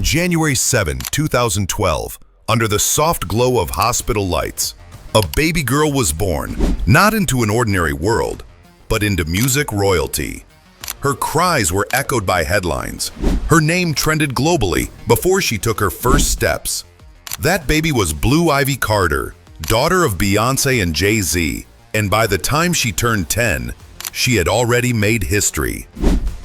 January 7, 2012, under the soft glow of hospital lights, a baby girl was born, not into an ordinary world, but into music royalty. Her cries were echoed by headlines. Her name trended globally before she took her first steps. That baby was Blue Ivy Carter, daughter of Beyoncé and Jay-Z, and by the time she turned 10, she had already made history.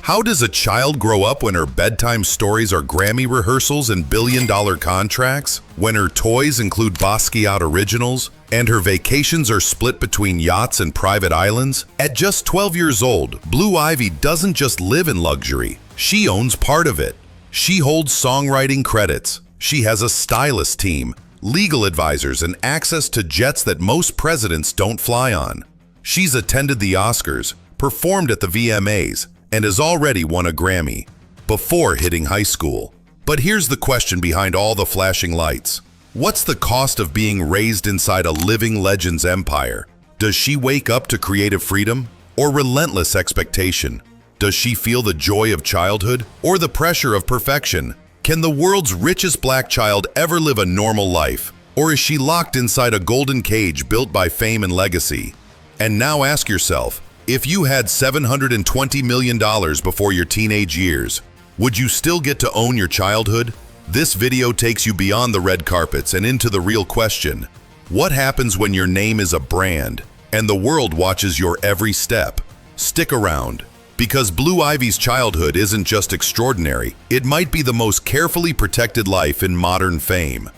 How does a child grow up when her bedtime stories are Grammy rehearsals and billion-dollar contracts? When her toys include Basquiat originals and her vacations are split between yachts and private islands? At just 12 years old, Blue Ivy doesn't just live in luxury. She owns part of it. She holds songwriting credits. She has a stylist team, legal advisors, and access to jets that most presidents don't fly on. She's attended the Oscars, performed at the VMAs, and has already won a Grammy before hitting high school. But here's the question behind all the flashing lights. What's the cost of being raised inside a living legend's empire? Does she wake up to creative freedom or relentless expectation? Does she feel the joy of childhood or the pressure of perfection? Can the world's richest black child ever live a normal life? Or is she locked inside a golden cage built by fame and legacy? And now ask yourself, if you had $720 million before your teenage years, would you still get to own your childhood? This video takes you beyond the red carpets and into the real question. What happens when your name is a brand and the world watches your every step? Stick around, because Blue Ivy's childhood isn't just extraordinary, it might be the most carefully protected life in modern fame.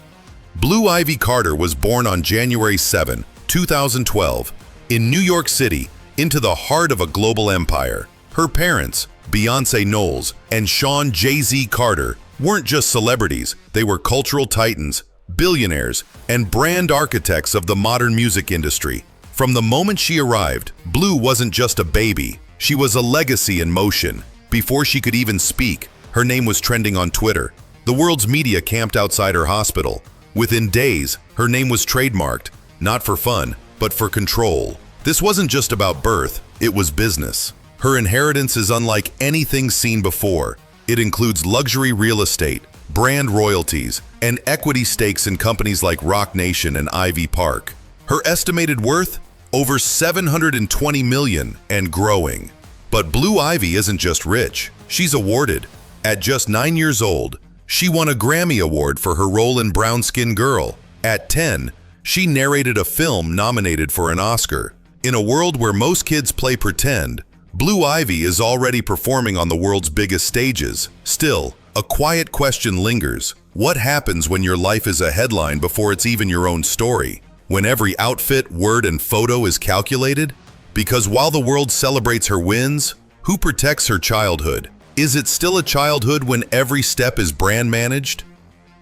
Blue Ivy Carter was born on January 7, 2012, in New York City, into the heart of a global empire. Her parents, Beyoncé Knowles and Sean Jay-Z Carter, weren't just celebrities, they were cultural titans, billionaires, and brand architects of the modern music industry. From the moment she arrived, Blue wasn't just a baby, she was a legacy in motion. Before she could even speak, her name was trending on Twitter. The world's media camped outside her hospital. Within days, her name was trademarked, not for fun, but for control. This wasn't just about birth, it was business. Her inheritance is unlike anything seen before. It includes luxury real estate, brand royalties, and equity stakes in companies like Roc Nation and Ivy Park. Her estimated worth? Over $720 million and growing. But Blue Ivy isn't just rich, she's awarded. At just 9 years old, she won a Grammy Award for her role in Brown Skin Girl. At 10, she narrated a film nominated for an Oscar. In a world where most kids play pretend, Blue Ivy is already performing on the world's biggest stages. Still, a quiet question lingers. What happens when your life is a headline before it's even your own story? When every outfit, word, and photo is calculated? Because while the world celebrates her wins, who protects her childhood? Is it still a childhood when every step is brand managed?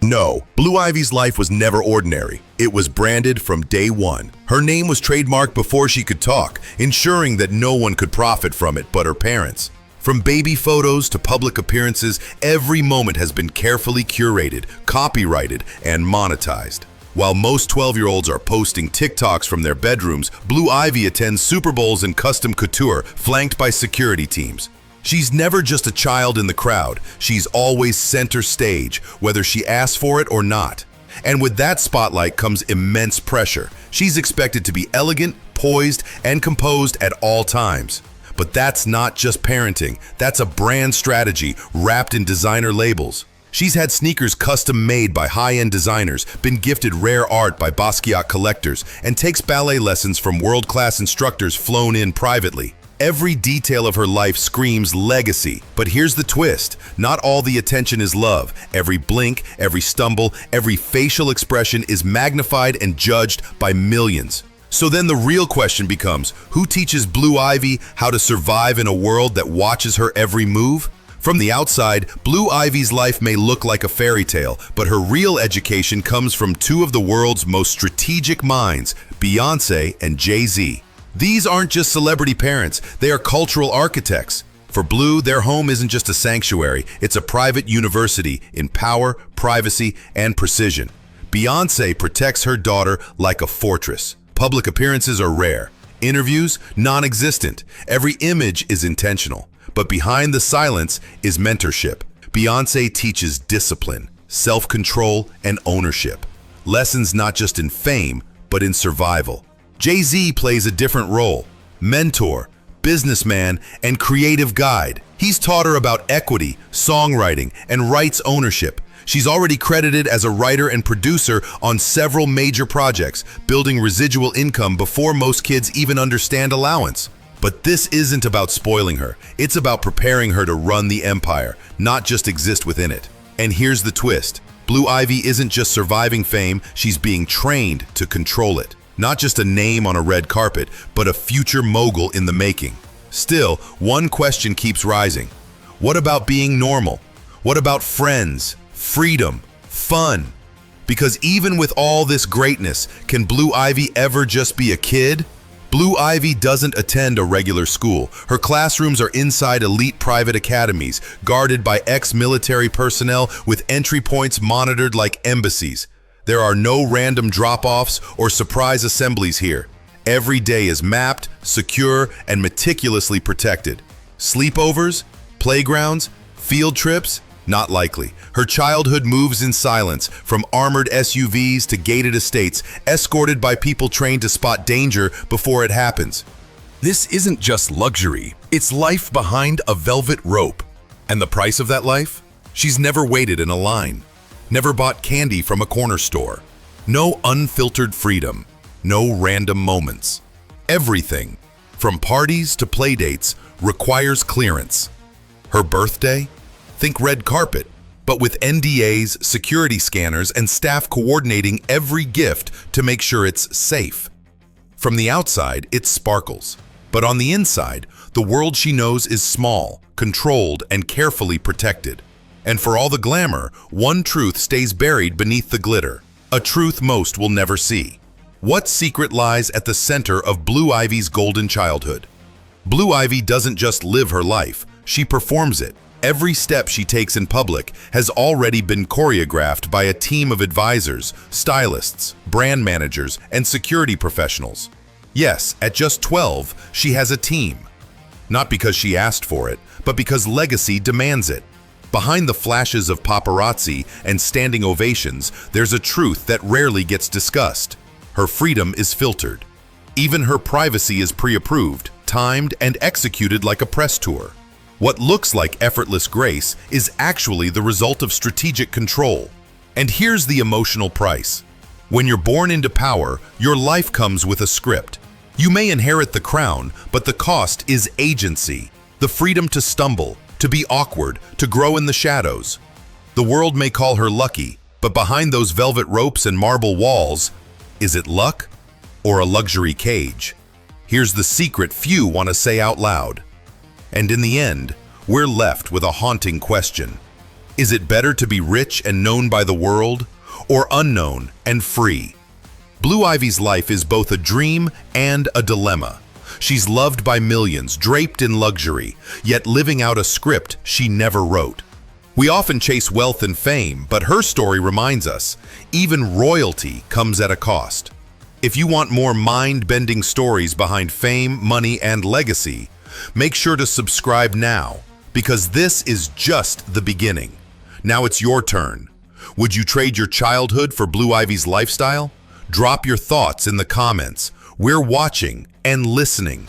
No, Blue Ivy's life was never ordinary. It was branded from day one. Her name was trademarked before she could talk, ensuring that no one could profit from it but her parents. From baby photos to public appearances, every moment has been carefully curated, copyrighted, and monetized. While most 12-year-olds are posting TikToks from their bedrooms, Blue Ivy attends Super Bowls and custom couture, flanked by security teams. She's never just a child in the crowd. She's always center stage, whether she asks for it or not. And with that spotlight comes immense pressure. She's expected to be elegant, poised, and composed at all times. But that's not just parenting. That's a brand strategy wrapped in designer labels. She's had sneakers custom made by high-end designers, been gifted rare art by Basquiat collectors, and takes ballet lessons from world-class instructors flown in privately. Every detail of her life screams legacy. But here's the twist. Not all the attention is love. Every blink, every stumble, every facial expression is magnified and judged by millions. So then the real question becomes, who teaches Blue Ivy how to survive in a world that watches her every move? From the outside, Blue Ivy's life may look like a fairy tale, but her real education comes from two of the world's most strategic minds, Beyoncé and Jay-Z. These aren't just celebrity parents, they are cultural architects. For Blue, their home isn't just a sanctuary, it's a private university in power, privacy, and precision. Beyoncé protects her daughter like a fortress. Public appearances are rare. Interviews, non-existent. Every image is intentional. But behind the silence is mentorship. Beyoncé teaches discipline, self-control, and ownership. Lessons not just in fame, but in survival. Jay-Z plays a different role: mentor, businessman, and creative guide. He's taught her about equity, songwriting, and rights ownership. She's already credited as a writer and producer on several major projects, building residual income before most kids even understand allowance. But this isn't about spoiling her. It's about preparing her to run the empire, not just exist within it. And here's the twist. Blue Ivy isn't just surviving fame, she's being trained to control it. Not just a name on a red carpet, but a future mogul in the making. Still, one question keeps rising. What about being normal? What about friends, freedom, fun? Because even with all this greatness, can Blue Ivy ever just be a kid? Blue Ivy doesn't attend a regular school. Her classrooms are inside elite private academies, guarded by ex-military personnel with entry points monitored like embassies. There are no random drop-offs or surprise assemblies here. Every day is mapped, secure, and meticulously protected. Sleepovers, playgrounds, field trips? Not likely. Her childhood moves in silence, from armored SUVs to gated estates, escorted by people trained to spot danger before it happens. This isn't just luxury, it's life behind a velvet rope. And the price of that life? She's never waited in a line, never bought candy from a corner store. No unfiltered freedom, no random moments. Everything, from parties to playdates, requires clearance. Her birthday? Think red carpet, but with NDAs, security scanners, and staff coordinating every gift to make sure it's safe. From the outside, it sparkles, but on the inside, the world she knows is small, controlled, and carefully protected. And for all the glamour, one truth stays buried beneath the glitter, a truth most will never see. What secret lies at the center of Blue Ivy's golden childhood? Blue Ivy doesn't just live her life, she performs it. Every step she takes in public has already been choreographed by a team of advisors, stylists, brand managers, and security professionals. Yes, at just 12, she has a team. Not because she asked for it, but because legacy demands it. Behind the flashes of paparazzi and standing ovations, there's a truth that rarely gets discussed. Her freedom is filtered. Even her privacy is pre-approved, timed, and executed like a press tour. What looks like effortless grace is actually the result of strategic control. And here's the emotional price. When you're born into power, your life comes with a script. You may inherit the crown, but the cost is agency, the freedom to stumble, to be awkward, to grow in the shadows. The world may call her lucky, but behind those velvet ropes and marble walls, is it luck or a luxury cage? Here's the secret few want to say out loud. And in the end, we're left with a haunting question. Is it better to be rich and known by the world, or unknown and free? Blue Ivy's life is both a dream and a dilemma. She's loved by millions, draped in luxury, yet living out a script she never wrote. We often chase wealth and fame, but her story reminds us, even royalty comes at a cost. If you want more mind-bending stories behind fame, money, and legacy, make sure to subscribe now, because this is just the beginning. Now it's your turn. Would you trade your childhood for Blue Ivy's lifestyle? Drop your thoughts in the comments. We're watching and listening.